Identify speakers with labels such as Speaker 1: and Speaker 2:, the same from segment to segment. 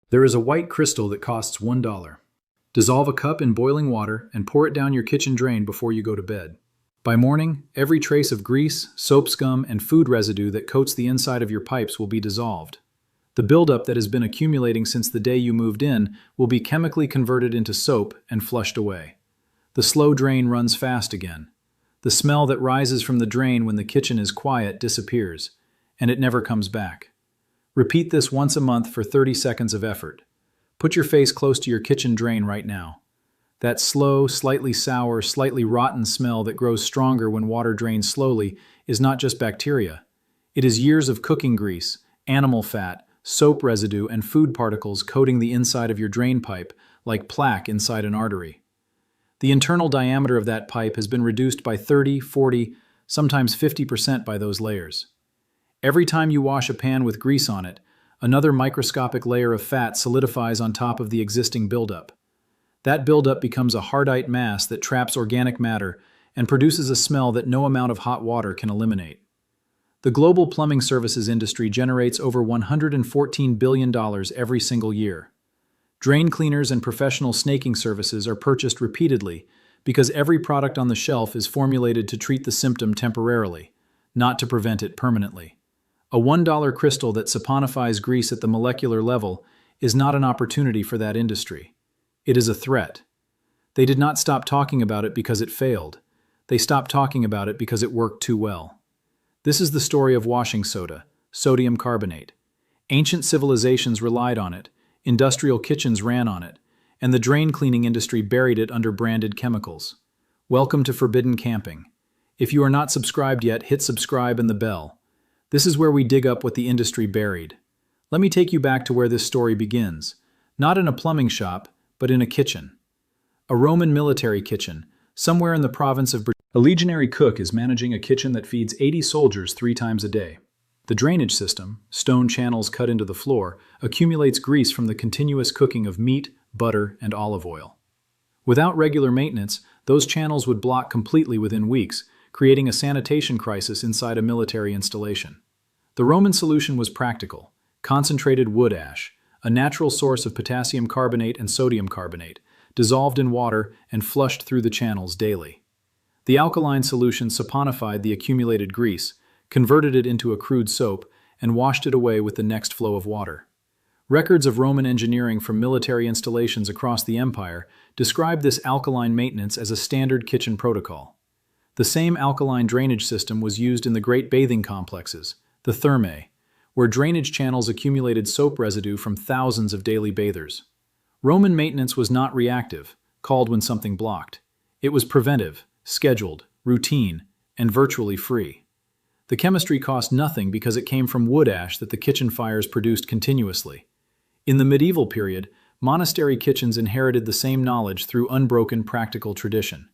Speaker 1: There is a white crystal that costs $1. Dissolve a cup in boiling water and pour it down your kitchen drain before you go to bed. By morning, every trace of grease, soap scum, and food residue that coats the inside of your pipes will be dissolved. The buildup that has been accumulating since the day you moved in will be chemically converted into soap and flushed away. The slow drain runs fast again. The smell that rises from the drain when the kitchen is quiet disappears, and it never comes back. Repeat this once a month for 30 seconds of effort. Put your face close to your kitchen drain right now. That slow, slightly sour, slightly rotten smell that grows stronger when water drains slowly is not just bacteria. It is years of cooking grease, animal fat, soap residue, and food particles coating the inside of your drain pipe like plaque inside an artery. The internal diameter of that pipe has been reduced by 30, 40, sometimes 50% by those layers. Every time you wash a pan with grease on it, another microscopic layer of fat solidifies on top of the existing buildup. That buildup becomes a hardite mass that traps organic matter and produces a smell that no amount of hot water can eliminate. The global plumbing services industry generates over $114 billion every single year. Drain cleaners and professional snaking services are purchased repeatedly because every product on the shelf is formulated to treat the symptom temporarily, not to prevent it permanently. A $1 crystal that saponifies grease at the molecular level is not an opportunity for that industry. It is a threat. They did not stop talking about it because it failed. They stopped talking about it because it worked too well. This is the story of washing soda, sodium carbonate. Ancient civilizations relied on it, industrial kitchens ran on it, and the drain cleaning industry buried it under branded chemicals. Welcome to Forbidden Camping. If you are not subscribed yet, hit subscribe and the bell. This is where we dig up what the industry buried. Let me take you back to where this story begins. Not in a plumbing shop, but in a kitchen. A Roman military kitchen, somewhere in the province of Britannia. A legionary cook is managing a kitchen that feeds 80 soldiers 3 times a day. The drainage system, stone channels cut into the floor, accumulates grease from the continuous cooking of meat, butter, and olive oil. Without regular maintenance, those channels would block completely within weeks, creating a sanitation crisis inside a military installation. The Roman solution was practical: concentrated wood ash, a natural source of potassium carbonate and sodium carbonate, dissolved in water and flushed through the channels daily. The alkaline solution saponified the accumulated grease, converted it into a crude soap, and washed it away with the next flow of water. Records of Roman engineering from military installations across the empire describe this alkaline maintenance as a standard kitchen protocol. The same alkaline drainage system was used in the great bathing complexes, the thermae, where drainage channels accumulated soap residue from thousands of daily bathers. Roman maintenance was not reactive, called when something blocked. It was preventive, scheduled, routine, and virtually free. The chemistry cost nothing because it came from wood ash that the kitchen fires produced continuously. In the medieval period, monastery kitchens inherited the same knowledge through unbroken practical tradition.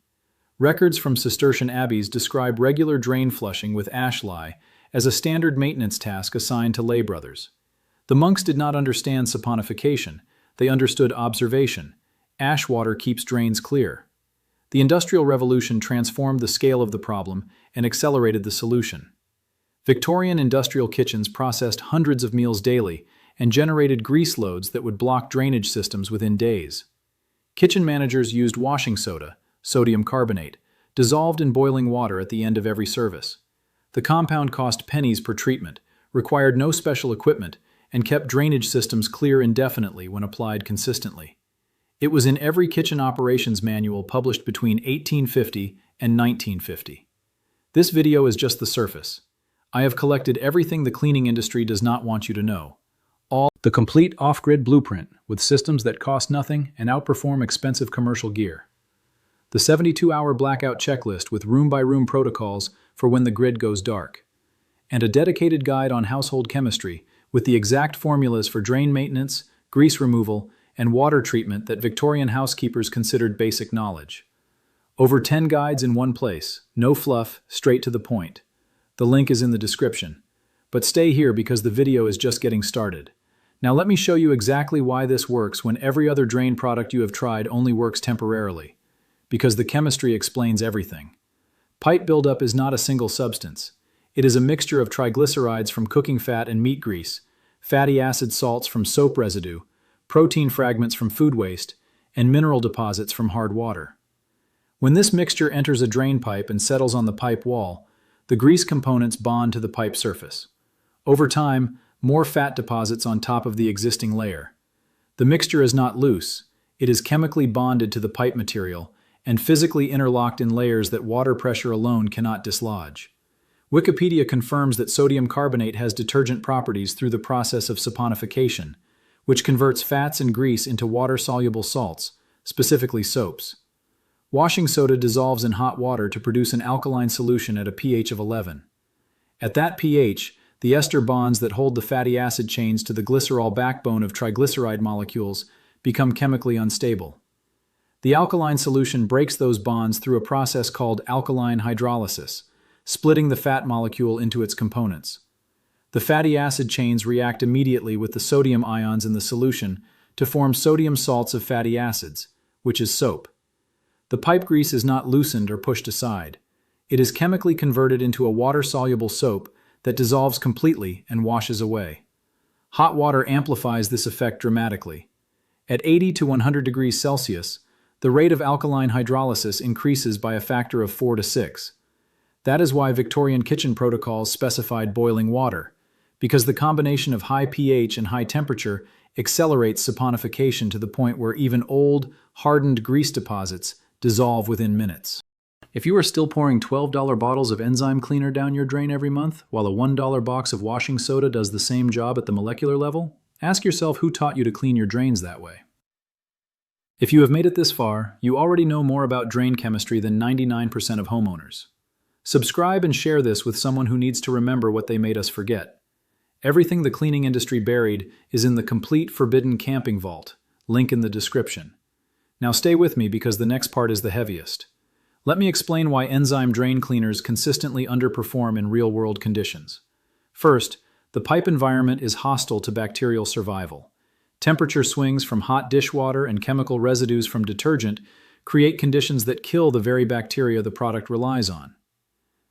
Speaker 1: Records from Cistercian abbeys describe regular drain flushing with ash lye as a standard maintenance task assigned to lay brothers. The monks did not understand saponification; they understood observation. Ash water keeps drains clear. The Industrial Revolution transformed the scale of the problem and accelerated the solution. Victorian industrial kitchens processed hundreds of meals daily and generated grease loads that would block drainage systems within days. Kitchen managers used washing soda, sodium carbonate, dissolved in boiling water at the end of every service. The compound cost pennies per treatment, required no special equipment, and kept drainage systems clear indefinitely when applied consistently. It was in every kitchen operations manual published between 1850 and 1950. This video is just the surface. I have collected everything the cleaning industry does not want you to know. The complete off-grid blueprint with systems that cost nothing and outperform expensive commercial gear. The 72-hour blackout checklist with room-by-room protocols for when the grid goes dark. And a dedicated guide on household chemistry with the exact formulas for drain maintenance, grease removal, and water treatment that Victorian housekeepers considered basic knowledge. Over 10 guides in one place, no fluff, straight to the point. The link is in the description. But stay here because the video is just getting started. Now let me show you exactly why this works when every other drain product you have tried only works temporarily. Because the chemistry explains everything. Pipe buildup is not a single substance. It is a mixture of triglycerides from cooking fat and meat grease, fatty acid salts from soap residue, protein fragments from food waste, and mineral deposits from hard water. When this mixture enters a drain pipe and settles on the pipe wall, the grease components bond to the pipe surface. Over time, more fat deposits on top of the existing layer. The mixture is not loose, it is chemically bonded to the pipe material and physically interlocked in layers that water pressure alone cannot dislodge. Wikipedia confirms that sodium carbonate has detergent properties through the process of saponification, which converts fats and grease into water-soluble salts, specifically soaps. Washing soda dissolves in hot water to produce an alkaline solution at a pH of 11. At that pH, the ester bonds that hold the fatty acid chains to the glycerol backbone of triglyceride molecules become chemically unstable. The alkaline solution breaks those bonds through a process called alkaline hydrolysis, splitting the fat molecule into its components. The fatty acid chains react immediately with the sodium ions in the solution to form sodium salts of fatty acids, which is soap. The pipe grease is not loosened or pushed aside. It is chemically converted into a water-soluble soap that dissolves completely and washes away. Hot water amplifies this effect dramatically. At 80 to 100 degrees Celsius, the rate of alkaline hydrolysis increases by a factor of 4 to 6. That is why Victorian kitchen protocols specified boiling water, because the combination of high pH and high temperature accelerates saponification to the point where even old, hardened grease deposits dissolve within minutes. If you are still pouring $12 bottles of enzyme cleaner down your drain every month, while a $1 box of washing soda does the same job at the molecular level, ask yourself who taught you to clean your drains that way. If you have made it this far, you already know more about drain chemistry than 99% of homeowners. Subscribe and share this with someone who needs to remember what they made us forget. Everything the cleaning industry buried is in the complete forbidden camping vault, link in the description. Now stay with me because the next part is the heaviest. Let me explain why enzyme drain cleaners consistently underperform in real-world conditions. First, the pipe environment is hostile to bacterial survival. Temperature swings from hot dishwater and chemical residues from detergent create conditions that kill the very bacteria the product relies on.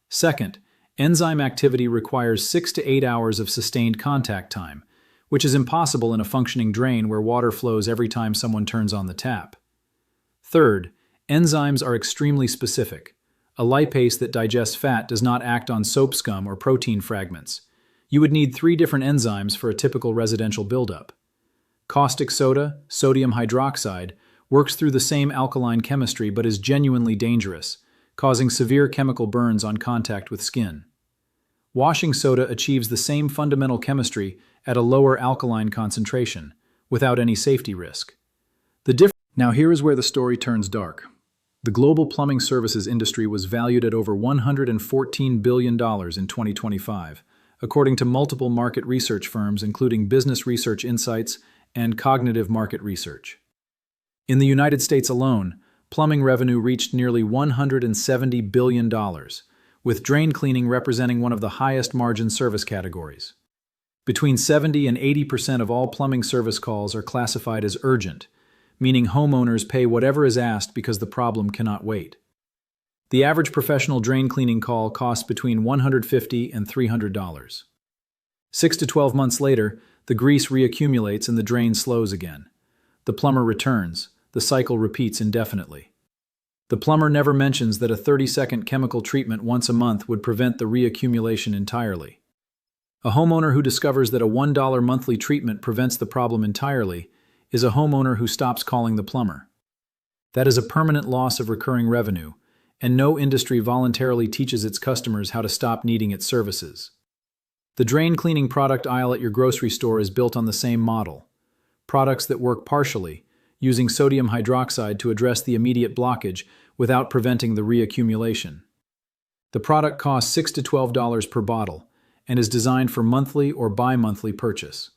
Speaker 1: Second, enzyme activity requires 6 to 8 hours of sustained contact time, which is impossible in a functioning drain where water flows every time someone turns on the tap. Third, enzymes are extremely specific. A lipase that digests fat does not act on soap scum or protein fragments. You would need 3 different enzymes for a typical residential buildup. Caustic soda, sodium hydroxide, works through the same alkaline chemistry but is genuinely dangerous, causing severe chemical burns on contact with skin. Washing soda achieves the same fundamental chemistry at a lower alkaline concentration, without any safety risk. Now here is where the story turns dark. The global plumbing services industry was valued at over $114 billion in 2025, according to multiple market research firms including Business Research Insights and Cognitive Market Research. In the United States alone, plumbing revenue reached nearly $170 billion, with drain cleaning representing one of the highest margin service categories. Between 70 and 80% of all plumbing service calls are classified as urgent, meaning homeowners pay whatever is asked because the problem cannot wait. The average professional drain cleaning call costs between $150 and $300. 6 to 12 months later, the grease reaccumulates and the drain slows again. The plumber returns. The cycle repeats indefinitely. The plumber never mentions that a 30-second chemical treatment once a month would prevent the reaccumulation entirely. A homeowner who discovers that a $1 monthly treatment prevents the problem entirely is a homeowner who stops calling the plumber. That is a permanent loss of recurring revenue, and no industry voluntarily teaches its customers how to stop needing its services. The drain cleaning product aisle at your grocery store is built on the same model. Products that work partially, using sodium hydroxide to address the immediate blockage without preventing the reaccumulation. The product costs $6 to $12 per bottle and is designed for monthly or bi-monthly purchase.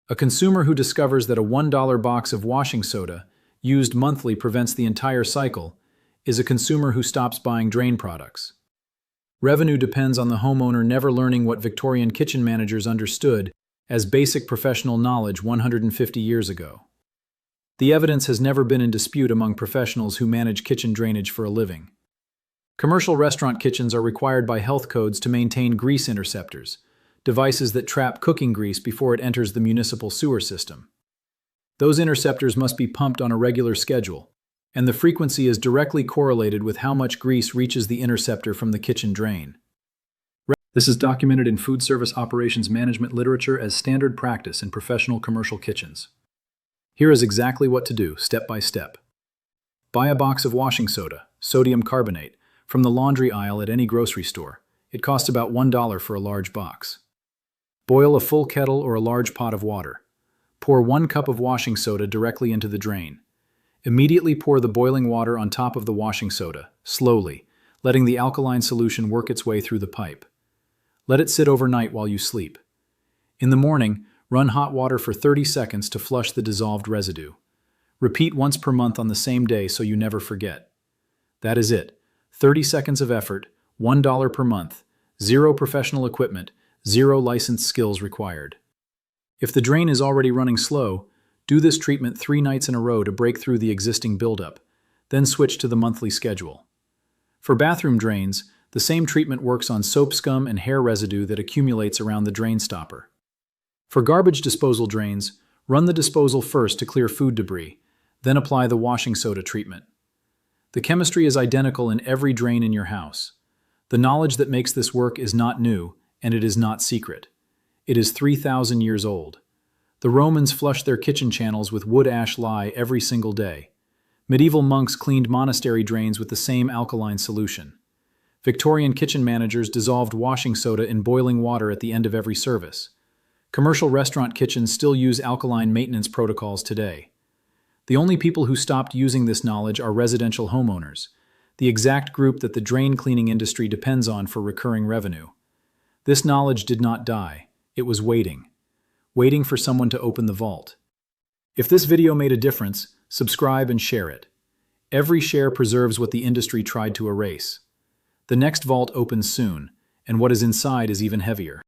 Speaker 1: A consumer who discovers that a $1 box of washing soda, used monthly, prevents the entire cycle, is a consumer who stops buying drain products. Revenue depends on the homeowner never learning what Victorian kitchen managers understood as basic professional knowledge 150 years ago. The evidence has never been in dispute among professionals who manage kitchen drainage for a living. Commercial restaurant kitchens are required by health codes to maintain grease interceptors, devices that trap cooking grease before it enters the municipal sewer system. Those interceptors must be pumped on a regular schedule, and the frequency is directly correlated with how much grease reaches the interceptor from the kitchen drain. This is documented in food service operations management literature as standard practice in professional commercial kitchens. Here is exactly what to do, step by step. Buy a box of washing soda, sodium carbonate, from the laundry aisle at any grocery store. It costs about $1 for a large box. Boil a full kettle or a large pot of water. Pour 1 cup of washing soda directly into the drain. Immediately pour the boiling water on top of the washing soda, slowly, letting the alkaline solution work its way through the pipe. Let it sit overnight while you sleep. In the morning, run hot water for 30 seconds to flush the dissolved residue. Repeat once per month on the same day so you never forget. That is it. 30 seconds of effort, $1 per month, 0 professional equipment, 0 licensed skills required. If the drain is already running slow, do this treatment 3 nights in a row to break through the existing buildup, then switch to the monthly schedule. For bathroom drains, the same treatment works on soap scum and hair residue that accumulates around the drain stopper. For garbage disposal drains, run the disposal first to clear food debris, then apply the washing soda treatment. The chemistry is identical in every drain in your house. The knowledge that makes this work is not new, and it is not secret. It is 3,000 years old. The Romans flushed their kitchen channels with wood ash lye every single day. Medieval monks cleaned monastery drains with the same alkaline solution. Victorian kitchen managers dissolved washing soda in boiling water at the end of every service. Commercial restaurant kitchens still use alkaline maintenance protocols today. The only people who stopped using this knowledge are residential homeowners, the exact group that the drain cleaning industry depends on for recurring revenue. This knowledge did not die. It was waiting for someone to open the vault. If this video made a difference, subscribe and share it. Every share preserves what the industry tried to erase. The next vault opens soon, and what is inside is even heavier.